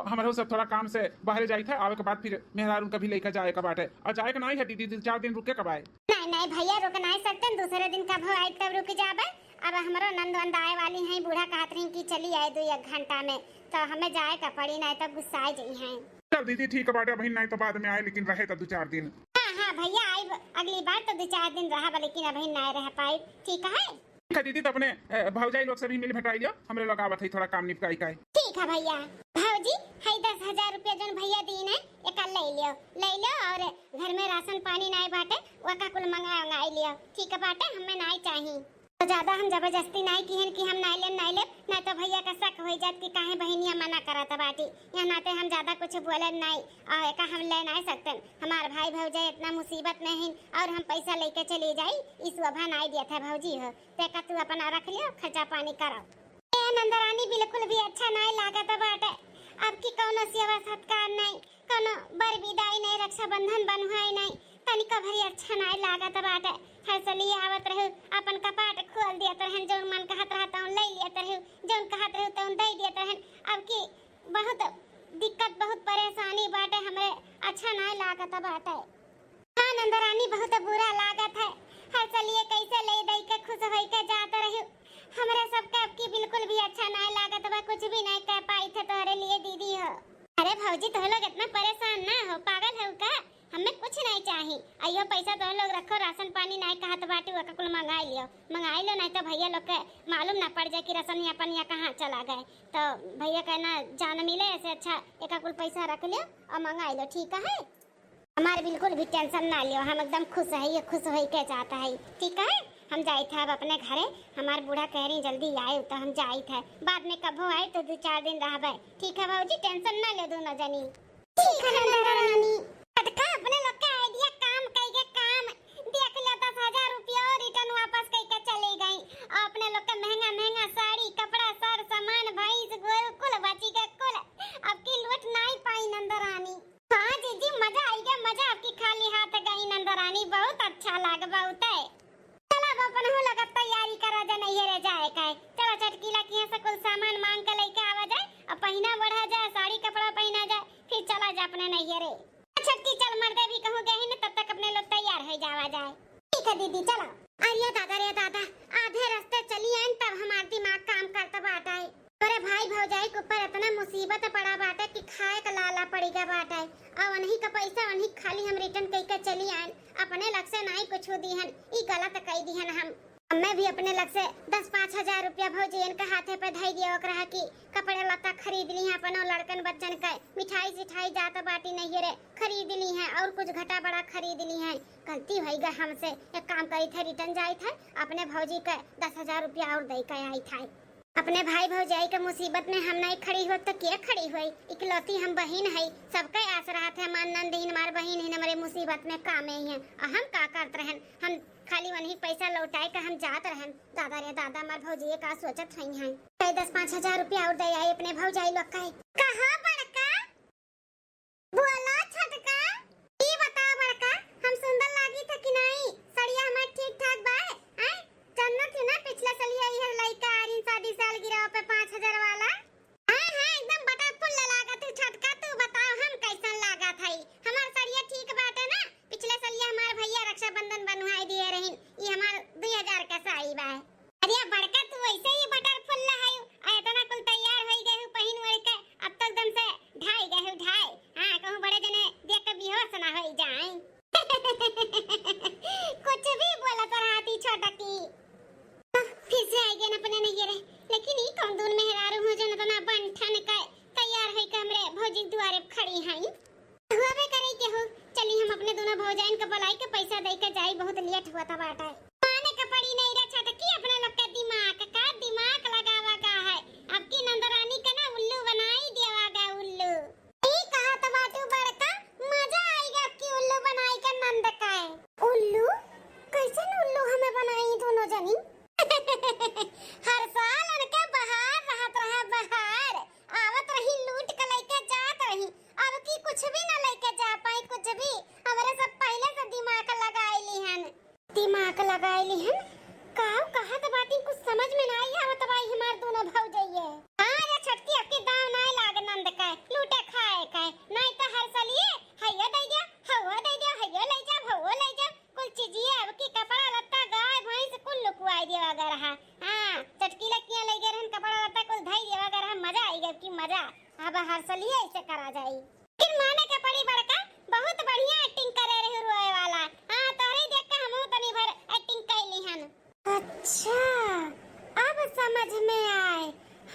हमारे सब थोड़ा काम से बाहर जाई था, आवे के बाद फिर मेहरारू का भी लेकर जाए का बाटे, और जाए का नहीं है दीदी, 2-4 दिन रुके कब आए। नहीं भैया रुक नहीं सकते, दूसरे दिन कब हो आई तब रुक जाबे। अब हमारो नंद आए वाली हैं, बूढ़ा कहत रही कि चली आए 2-1 घंटा में, तो हमें जाए का पड़ी, नहीं तो गुस्सा आ जाई हैं। चल दीदी ठीक है बाटे, बहन नहीं तो बाद में आए, लेकिन रहे तो 2-4 दिन। हाँ भैया आई अगली बार तो 2-4 दिन रहा, लेकिन अभी नहीं रह पाई, ठीक है। ठीक है दीदी, तो अपने भौजाई लोग से भी मिल भेटाई लियो, हमरे लोग आवत है थोड़ा काम निपटाई का। ठीक है भैया। भौजी है 10,000 रुपया जन भैया दीन है, एक ले लियो, और घर में राशन पानी नहीं बाटे, वका कुल मंगा लियो, ठीक है बाटे, हमें नहीं चाहिए। तो ज्यादा हम जबरदस्ती नहीं की कि हम नहीं ले, नहीं तो भैया का शक हो जात कि काहे बहनिया मना करत बाटी, यहाँ नाते हम ज्यादा कुछ बोले नहीं, और का हम ले नहीं सकते, हमारे भाई भौजाई इतना मुसीबत नहीं, और हम पैसा लेके चली जाई, इस वभा नहीं दिया था भौजी हो, ते का तू अपना रख लियो, खर्चा पानी करो। ए नंदरानी बिल्कुल भी अच्छा नहीं लागत बाटे, अब की कौनो सेवा सत्कार नहीं, कौनो बर विदाई नहीं, रक्षाबंधन बनवाई नहीं, तनिका भरी अच्छा नहीं लागत बाटे। हर सली आवत रहू, अपन कपाट खोल दिया रहन, जौन मन कहत रहता हूं ले लिया रहू, जौन कहत रहू तौन दे दिया रहन, अब की बहुत दिक्कत, बहुत परेशानी बाटे, हमें अच्छा नहीं लागत बाटे। हाँ नंदरानी बहुत बुरा लागत है, हर सली कैसे ले दे के खुश होई के जात रहू, हमरे सबके अब की बिल्कुल भी अच्छा नहीं लागत बा, कुछ भी नहीं कह पाई थे तोहरे लिए दीदी हो। अरे भौजी तुम लोग इतना परेशान ना हो, पागल हो का, हमें कुछ नहीं चाहिए, आइयो पैसा तुम लोग रखो, राशन पानी नहीं कहत बाटी, वो कुल मंगा लियो, नहीं तो भैया लोग के मालूम ना पड़ जाए कि राशन अपन यहाँ कहाँ चला गए, तो भैया कहना जान मिले, ऐसे अच्छा एक कुल पैसा रख लियो और मंगा लो, ठीक है। हमारे बिल्कुल भी टेंशन ना लियो, हम एकदम खुश है, ये खुश हो के जाता है, ठीक है। हम जाए थे अब अपने घरे, हमारे बूढ़ा कह रही जल्दी आए, तो हम जाए थे, बाद में कब हो आए तो 2-4 दिन रहबे, ठीक है भौजी, टेंशन ना ले दोनों जनी, ठीक है नंदरानी। का अपने लोग का आइडिया काम कइके काम देख ले, 10,000 रुपया और रिटर्न वापस कइके चले गई, अपने लोग का महंगा साड़ी कपड़ा सर सामान भैंस गोल कुल बची के कुल, अब की लूट नहीं पाई नंदरानी। हाँ जीजी मजा आई गया, मजा आपकी खाली हाथ गई नंदरानी, बहुत अच्छा लगा, बहुत है। चल अब अपन अब पहना बढ़ा जाए, साड़ी कपड़ा पहना जाए, फिर चला जा अपने नैहरे। छटकी चल मर्दे भी कहूँ गए न, तब तक अपने लोग तैयार हो जावा जाए। ठीक है दीदी चलो। अरे दादा आधे रास्ते चली आए तब हमार दिमाग काम करता बाटा है। अरे भाई भौजाई के ऊपर इतना मुसीबत पड़ा बाटा कि खाए का लाला पड़ेगा बाटा है। अब उन्हीं का पैसा उन्हीं खाली हम रिटर्न कई के चली आए, अपने लग से नहीं कुछ दिहन, ई गलत कई दिहन हम। मैं भी अपने लग से 10-5 हजार रुपया भौजियन के हाथे पे धई दिया ओकरा की कपड़े लत्ता खरीद ली है, अपन लड़कन बच्चन का मिठाई सिठाई जाता बाटी नहीं रे खरीद ली है, और कुछ घटा बड़ा खरीद ली है। गलती भई गई हमसे, एक काम करी थे रिटर्न जाई थे, अपने भौजी के 10,000 रुपया और दे के आई था। अपने भाई भौजाई के मुसीबत में हम नहीं खड़ी हो तो क्या खड़ी हुई, इकलौती हम बहन है, सबके आस रहा थे हमार नंदीन हमार बहन है, हमारे मुसीबत में काम है। हम का करत रहन, हम खाली वही पैसा लौटाए के हम जात रहन। दादा रे दादा हमार भौजी का सोचत हई है 10-5 हजार रुपया और दे आई अपने भौजाई लोग का। कहां बड़का बोला छटका, ई बता बड़का हम सुंदर लागी था कि नहीं, सड़िया हमार ठीक ठाक बा हैं? चन्ना थी ना पिछला सलिया ये लइका आरिन शादी साल गिराव पे 5,000 वाला। हां एकदम बटा फुल लगा तू छटका, तू बताओ हम कैसन लगा थई, हमार सड़िया ठीक बाटे ना? पिछले सलिया हमार भैया रक्षाबंधन बनवाई दिए रहिन, ई हमार 2000 का साड़ी बा। अरे बड़का तू ऐसे ही बटर फुल है, आ इतना कुल तैयार होई गए हूं पहिन ओढ़ के, अब तक दम से ढाई गए हूं ढाई। हां कहूं बड़े जने देख के बेहोश ना होई जाए। कुछ भी बोलत रहती छोटकी। फिर से आई गए अपने नहीं रे, लेकिन ई कौन दूर मेहरारू हो जन तना बनठन का तैयार है कमरे भौजी दुआरे खड़ी हैं। हुआ बे करे के हो, चली हम अपने दोनों भौजाइन के बुलाई के पैसा दे के जाई, बहुत लेट हुआ था बाटा। माने का पड़ी नहीं रे छटकी, अपने लोग का दिमाग लगावा का है, अब की नंदरानी का ना उल्लू बनाई देवागा उल्लू। ई कहा तो बाटू बड़का मजा आएगा अब की उल्लू बनाई का नंद का है। उल्लू कैसे उल्लू हमें बनाई दोनों जनी। हर साल उनका बहार रहत रहा, बहार आवत रही लूट के लेके जात रही, अब की कुछ भी ना लेके जा पाई, कुछ भी हमारे सब पहले से दिमाग लगाईली हन, कहा तो बाटी कुछ समझ में ना आई आवत भाई हमार दोनों भौजाइए। हां रे छटकी अब के दाव ना लाग नंद का लूटे खाए का, नहीं तो हर सलिए हइया दे जा हवा दे जा हइया ले जा भवो ले जा, कुल चीजिए अब की कपड़ा लत्ता गाय भैंस कुल लुकवाई देवा गरहा। हां चटकी लकियां ले गए रहन, कपड़ा लत्ता कुल धई देवा गरहा, मजा आई गई की मजा, अब हर सलिए ऐसे करा जाई। फिर माने के पड़ी बड़का बहुत बढ़िया एक्टिंग करे रहे रोए वाला। हां तोरे देख के हमहु तनी भर एक्टिंग कैली हन। अच्छा अब समझ में आए,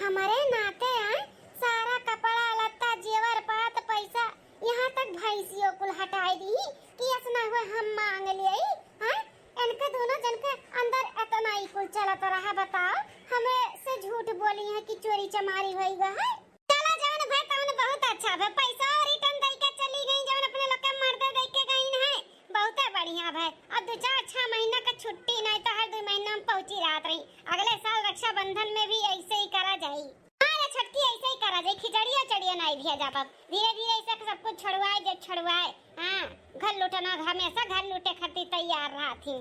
हमारे नाते आए सारा कपड़ा लत्ता जेवर पात पैसा यहाँ तक भैंसियों कुल हटाई दी कि असना हुआ हम मांग लिए। हां इनके दोनों जन के अंदर इतना ही कुल चलत रहा, बताओ हमें से झूठ बोली है कि चोरी चमारी होई गई है। चला जवन भाई तवन बहुत अच्छा है, पैसा रिटर्न दई के चली गई, जवन अपने लोग के मर्दे दई के गई है, बहुत बढ़िया भाई। अब 2-4-6 महीना का छुट्टी नहीं तो हर 2 महीना में पहुंची रात रही, अगले साल रक्षाबंधन में भी ऐसे ही करा जाई। हां छटकी ऐसे ही करा जाई, खिचड़िया चढ़िया नहीं दिया जा पाब, धीरे-धीरे ऐसे सब कुछ छुड़वाए जे छुड़वाए। हां घर लूटना हमेशा घर लूटे खातिर तैयार रहा थी।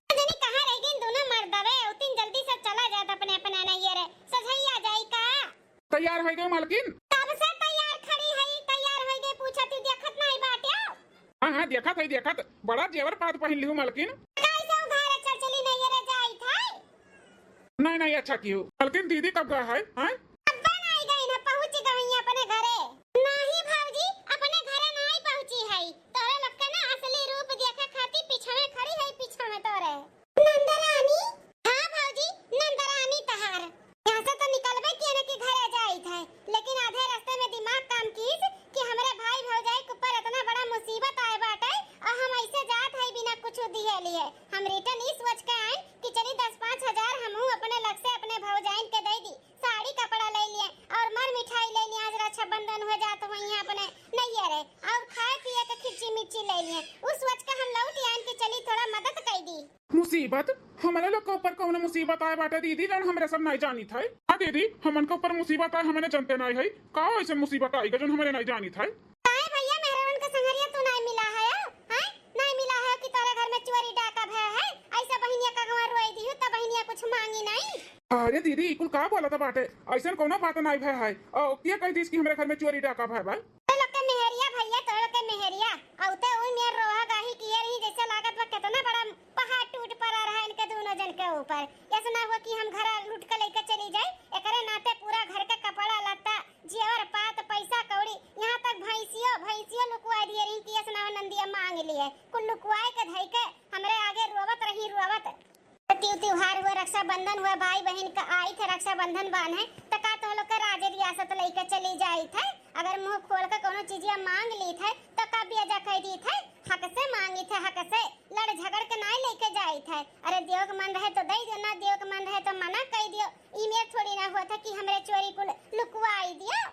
जनी कहां रह गई दोनों मर्दवे, उतनी जल्दी से चला जात अपने अपने नहीं रे सजैया जाई का। तैयार हो गए मालकिन, कब से तैयार खड़ी है, तैयार हो गई पूछती देखत नहीं बाटे। हां देखत बड़ा जेवर पात पहन लिहु मालकिन। कैसे उधार चल चली नहीं रे जाई था। नहीं अच्छा कियो मालकिन, दीदी कब गया है? हां अब्बा नहीं गई ना, पहुंच गई अपने घरे। नहीं भौजी अपने घरे नहीं पहुंची है, तोरे लोग के ना असली रूप देखे खातिर पीछे में खड़ी है, पीछे में तोरे नंदरानी। हां भौजी नंदरानी तहार यहां से तो निकलबे किए ना कि घरे जाई था, लेकिन आधे रास्ते में दिमाग काम कीस कि हमरे भाई भौजाई के ऊपर इतना बड़ा मुसीबत आए बाटे और हम ऐसे जात है बिना कुछ दिए लिए। हम रिटर्न इस सोच के आए कि चली 10-5 हजार हमहू अपने लग से अपने भौजाइन के दे दी, साड़ी कपड़ा ले लिए और मर मिठाई ले लिए, आज रक्षाबंधन हो जात वहीं अपने नहीं रहे और खाए पिए के खिच्ची मिच्ची ले लिए, उस सोच के हम लौट आए कि चली थोड़ा मदद कर दी। मुसीबत हमारे लोग के ऊपर कौन मुसीबत आए बाटे दीदी, जन हमरे सब नहीं जानी था। हां दीदी हमन के ऊपर मुसीबत आए हमें जानते नहीं है, का ऐसे मुसीबत आई जन हमें नहीं जानी था। काहे भैया मेहरवन का संगरिया तू नहीं मिला है? हैं नहीं मिला है कि तोरे घर में चोरी डाका भय है, ऐसा बहनिया का घर रोई दी तो बहनिया कुछ मांगी नहीं। अरे दीदी कुल का बोला था बाटे, ऐसा कोनो बात नहीं भाई है। और क्या कह दीस कि हमारे घर में चोरी डाका भाई भाई? तो लोग के मेहरिया भैया, तो लोग के मेहरिया औते ओई मेर रोहा गाही किए रही, जैसे लागत बा कितना बड़ा पहाड़ टूट पड़ा रहा इनके दोनों जन के ऊपर। ऐसा ना हुआ कि हम घर लूट के लेके चली जाए, एकरे नाते पूरा घर का कपड़ा लत्ता जेवर पात पैसा कौड़ी यहाँ तक भैंसियो लुकवा दिए रही कि ऐसा ना नंदिया मांग लिए कुल लुकवाए के धई के हमरे आगे रोवत। त्योहार हुआ, रक्षाबंधन हुआ, भाई बहन का आई थे रक्षाबंधन बांधे तो का तो लोग के राजे रियासत लेके चली जाई थे। अगर मुंह खोल के कोनो चीजिया मांग ली थे तो का बेजा कह दी थे, हक से मांगी थे, हक से लड़ झगड़ के नहीं लेके जाई थे। अरे देव के मन रहे तो दे दो, ना देव के मन रहे तो मना कह दियो। इमें थोड़ी ना हुआ था कि हमरे चोरी कुल लुकवाई दिया।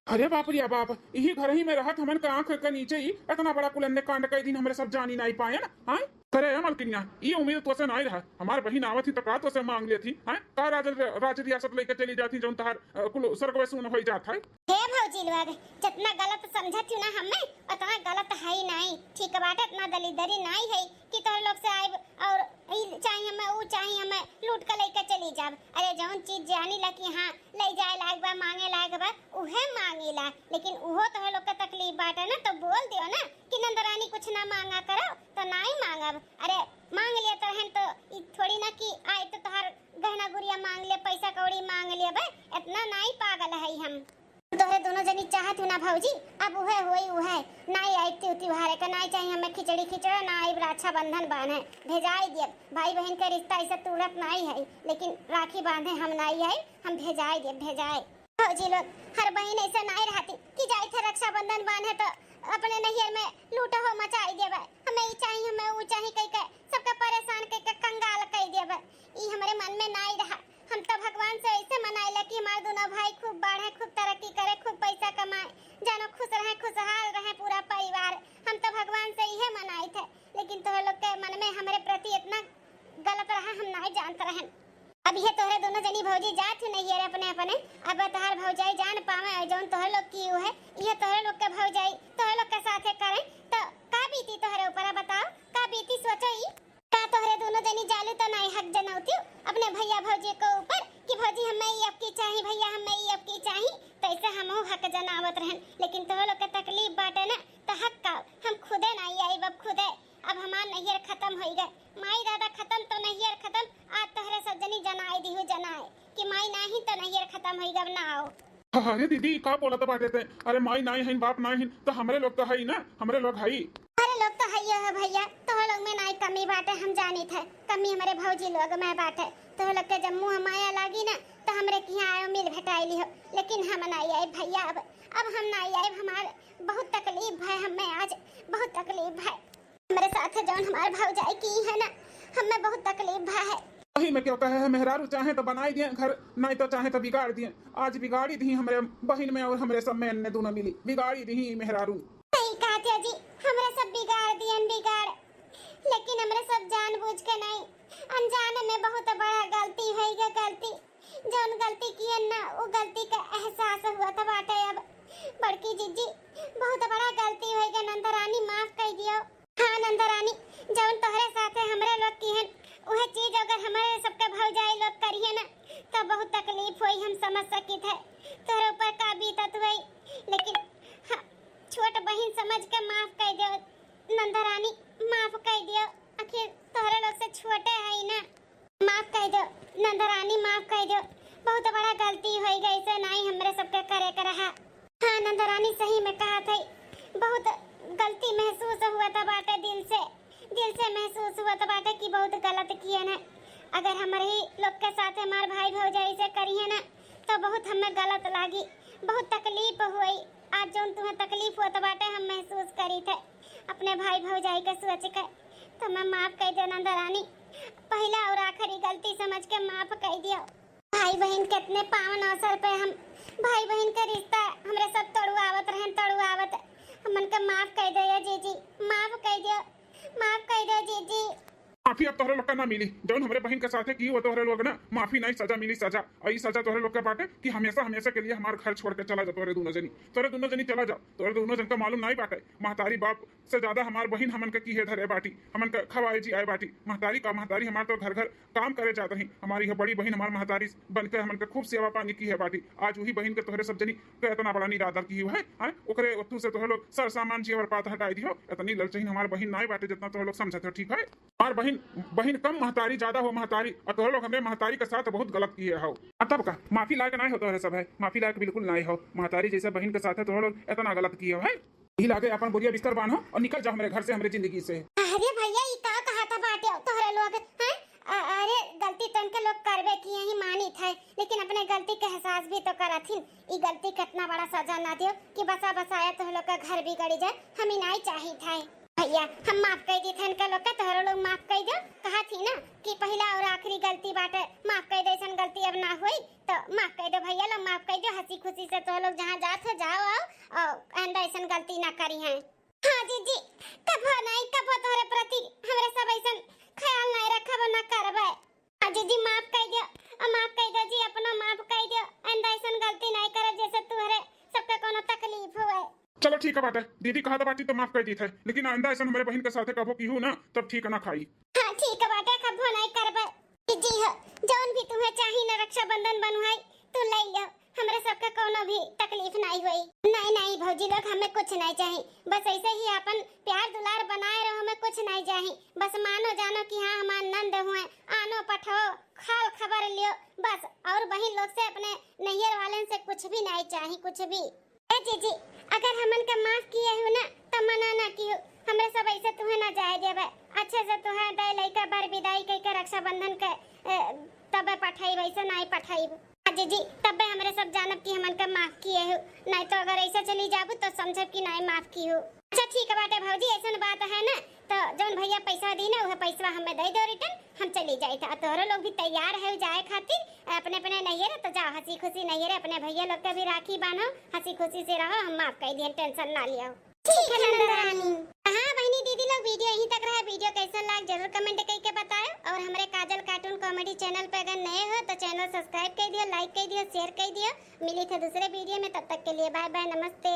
अरे बाप रे बाप, यही घर ही में रहत हमन का आंख के नीचे ही इतना बड़ा कुलन्ने कांड कई दिन हमरे सब जानी नहीं पाए ना। हाँ करे मलकिनिया, ये उम्मीद तो से नहीं रहा। हमार बहन आवत थी तो का तो से मांग ली थी। हाँ का राज रियासत लेके चली जाती जौन तहार कुल स्वर्ग में सुन हो जात है। हे भौजी लोग, जितना गलत समझत ना हमें उतना गलत है ही नहीं। ठीक बात, इतना दलिदरी नहीं है कि तोर लोग से आए और चाहिए हमें वो चाहिए हमें लूट के लेके चली जाब। अरे जौन चीज जानी ला कि हाँ ले जाए लायक बा, मांगे लायक बा, उहे मांगीला। लेकिन उहो तो लोग के तकलीफ बाटे ना, तो बोल दियो ना कि नंदरानी कुछ ना मांगा करो तो नहीं मांगब। अरे मांग लिया तो रहन तो थोड़ी ना कि आए तो तोहर गहना गुड़िया मांग ले, पैसा कौड़ी मांग लिया बे। इतना नहीं पागल है हम। तोहरे दोनों जनी चाहत हो ना भौजी, अब उहे होई उहे नहीं आई त्योहार का नहीं चाहिए हमें खिचड़ी खिचड़ा ना आई रक्षाबंधन बांधे भेजाई दिए। भाई बहन का रिश्ता ऐसा तुरंत नहीं है, लेकिन राखी बांधे हम नहीं आई, हम भेजाई दिए भेजाए। भौजी लोग हर बहन ऐसा नहीं रहती कि जाए थे रक्षाबंधन बांधे तो अपने नैहर में लूट हो मचाई देवे। हमें ये चाहिए हमें वो चाहिए कह के सबका परेशान कह के कंगाल कह देवे। ये हमारे मन में नहीं रहा। हम तो भगवान से ऐसे मनाइला कि हमारे दोनों भाई खूब बढ़े, खूब तरक्की करे, खूब पैसा कमाए, जानो खुश रहे, खुशहाल रहे पूरा परिवार। हम तो भगवान से यही मनाए थे। लेकिन तोहरे लोग के मन में हमारे प्रति इतना गलत रहा, हम नहीं जानते रहे। अब ये तोहरे दोनों जनी भौजी जात नहीं है अपने अपने। अब तोहर भौजाई जान पावे जौन तोहरे लोग की है, ये तोहरे लोग के भौजाई तोहरे लोग के साथे करे तो का बीती तोहरे ऊपर बताओ, का बीती सोचो। ई का तोहरे दोनों जनी जालू तो नहीं हक जनौती अपने भैया भौजी के ऊपर कि भौजी हमें ये अब की चाहिए, भैया हमें ये अब की चाहिए, तो ऐसे हमहू हक जनावत रहन। लेकिन तोहरे लोग के तकलीफ बाटे ना तो हक का हम खुदे नहीं आई बब खुदे। अब हमार नैहर खत्म हो गए, माई दादा खत्म तो नैहर खत्म। आज तोहरे सब जनी जनाए दिहु जनाए कि माई नहीं तो नैहर खत्म हो गए ना आओ। अरे दीदी का बोला था बाटे थे? अरे माई नहीं है बाप नहीं है तो हमरे लोग तो है ही ना, हमरे लोग है। अरे लोग तो है भैया, तोहरे लोग में नहीं कमी बाटे, हम जानी थे कमी हमारे भौजी लोग में बाटे। तोहरे लोग के जब मुँह माया लागी ना तो हमरे के यहाँ आयो मिल भेटाइली हो। लेकिन हम नहीं आए भैया, अब हम नहीं आए। हमारे बहुत तकलीफ है, हमें आज बहुत तकलीफ है। हमारे साथ जौन हमारे भौजाई की है ना, हमें बहुत तकलीफ है। वही मैं क्यों कहे है, मेहरारू चाहे तो बनाई दिए घर, नहीं तो चाहे तो बिगाड़ दिए। आज बिगाड़ी दी हमरे बहन में और हमरे सब में अन्य दोनों मिली बिगाड़ी दी मेहरारू। सही कहते जी, हमरे सब बिगाड़ दिए बिगाड़। लेकिन हमरे सब जानबूझ के नहीं, अनजाने में बहुत बड़ा गलती है। ये गलती जौन गलती किए ना वो गलती का एहसास हुआ था बाटे। अब बड़की जीजी बहुत बड़ा गलती हो गई, नंदरानी माफ कर दियो। हाँ नंदरानी, जौन तोहरे साथे हमरे लोग की है वह चीज अगर हमारे सबके भौजाई लोग करिए ना तो बहुत तकलीफ हुई, हम समझ सकी थे तोहरे ऊपर का बीतत हुई। लेकिन हाँ, छोट बहन समझ के माफ कर दियो नंदरानी, माफ कर दियो। आखिर तोहरे लोग से छोटे है ना, माफ कर दो नंदरानी, माफ कर दो। बहुत बड़ा गलती हो गई, से नहीं हमरे सबके करे कर रहा। हाँ नंदरानी सही में कहा था, बहुत गलती महसूस हुआ था बाटे, दिल से महसूस हुआ था बाटे कि बहुत गलत किए ना। अगर हमारे ही लोग के साथ हमारे भाई भौजाई से करिए ना तो बहुत हमें गलत लगी, बहुत तकलीफ हुई। आज जो तुम्हें तकलीफ हुआ था बाटे हम महसूस करी थे अपने भाई भौजाई के सोच के, तो मैं माफ कर दो नंदरानी, पहला और आखिरी गलती समझ के माफ कर दियो। भाई बहन कितने पावन अवसर पे हम भाई बहन का रिश्ता हमरे सब तड़ुआवत हमन के माफ कर दो जीजी, माफ कर दो जीजी। माफी अब तोहरे लोग का ना मिली। जौन हमरे बहन के साथे की वो तोहरे लोग ना माफी नहीं सजा मिली सजा। और ई सजा तोहरे लोग के बाटे कि हमेशा हमेशा के लिए हमार घर छोड़ के चला जा। तोहरे दोनों जनी चला जाओ। तोहरे दोनों जन का मालूम नहीं बाटे महतारी बाप से ज्यादा हमार बहन हमन के की है धरे बाटी, हमन के खवाए जी आए बाटी। महतारी हमार तो घर घर काम करे जात रही। हमारी है बड़ी बहन हमार महतारी बन के हमन के खूब सेवा पानी की है बाटी। आज वही बहन के तोहरे सब जनी के इतना बड़ा निरादर की है ओकरे ओतू से तोहरे लोग सर सामान जेवर पात हटाई दियो। इतनी ललचहीन हमार बहन नहीं बाटे जितना तोहरे लोग समझते हो, ठीक है? हमार बहन कम महतारी ज्यादा हो महतारी, और तोहरे लोग हमरे महतारी के साथ बहुत गलत किए हो। तब का माफी लायक नहीं हो तोहरे सब है, माफी लायक बिल्कुल नहीं हो। महतारी जैसे बहन के साथ तोहरे लोग इतना गलत किए है। यही लागे अपन बोरिया बिस्तर बांधो और निकल जाओ हमारे घर से, हमारे जिंदगी से। अरे भैया ई का कहा था बाटे तोहरे लोग हैं? अरे गलती तन के लोग करबे किए ही मानी थे, लेकिन अपने गलती के एहसास भी तो करथिन। ई गलती कितना बड़ा सजा ना दियो कि बसा बसाया तोहरे लोग का घर बिगड़ जाए। हम ही नहीं चाही थे भैया, हम माफ कर दी थे इनके लोग के। तोहरे लोग माफ कर दो, कहा थी ना कि पहला और आखिरी गलती बाटे, माफ कर दे। ऐसा गलती अब ना हुई तो माफ कर दो भैया लोग, माफ कर दो। हंसी खुशी से तोहरे लोग जहाँ जात हो जाओ आओ और ऐसा गलती ना करी है। हाँ जी कभो नहीं कभो तोहरे प्रति हमरे सब ऐसा ख्याल नहीं रखब ना करबे। हाँ जी माफ कर दो, माफ कर दो जी, अपना माफ कर दो। ऐसा गलती नहीं करे जैसे तुम्हारे सबका कोनो तकलीफ हुए। चलो ठीक है बात है, दीदी कहा था बाटी तो माफ कर दी थे, लेकिन आइंदा ऐसा हमारे बहन के साथ कबो की हो ना तब ठीक ना खाई। हाँ ठीक है बाटे, कबो नहीं करबे जी। हो जौन भी तुम्हें चाहिए ना रक्षाबंधन बनवाई तू ले लो, हमरे सबके कोनो भी तकलीफ नहीं हुई। नहीं भौजी लोग हमें कुछ नहीं चाहिए, बस ऐसे ही अपन प्यार दुलार बनाए रहो, हमें कुछ नहीं चाहिए। बस मानो जानो कि हाँ हमारे नंद हुए, आनो पठाओ खाल खबर लियो बस। और बहन लोग से अपने नैयर वाले से कुछ भी नहीं चाहिए, कुछ भी। जी अगर हमन का माफ किए हो ना तो मना ना कियो, हमरे सब ऐसे तुम्हें ना जाए देबे। अच्छे से तुम्हें दे लइका बार विदाई कई के रक्षाबंधन के तबे पठाई, वैसे नहीं पठाई। जी तबे हमरे सब जानब कि हमन का माफ किए हो, नहीं तो अगर ऐसा चली जाबू तो समझब कि नहीं माफ की हो। अच्छा ठीक है बाटे भौजी, ऐसा बात है ना तो जौन भैया पैसा दी ना वह पैसा हमें दे दो रिटर्न, हम चली जाए था। तोहरे लोग भी तैयार है जाए खातिर अपने अपने नैहर, तो जाओ हंसी खुशी नैहर अपने भैया लोग का भी राखी बांधो, हंसी खुशी से रहो। हम माफ कर दिए, टेंशन ना लियो। ठीक है नंदरानी। हाँ बहनी दीदी लोग वीडियो यहीं तक रहा। वीडियो कैसा लगा जरूर कमेंट करके बताओ। और हमारे काजल कार्टून कॉमेडी चैनल पे अगर नए हो तो चैनल सब्सक्राइब कर दियो, लाइक कर दियो, शेयर कर दियो। मिली थे दूसरे वीडियो में, तब तक के लिए बाय बाय, नमस्ते।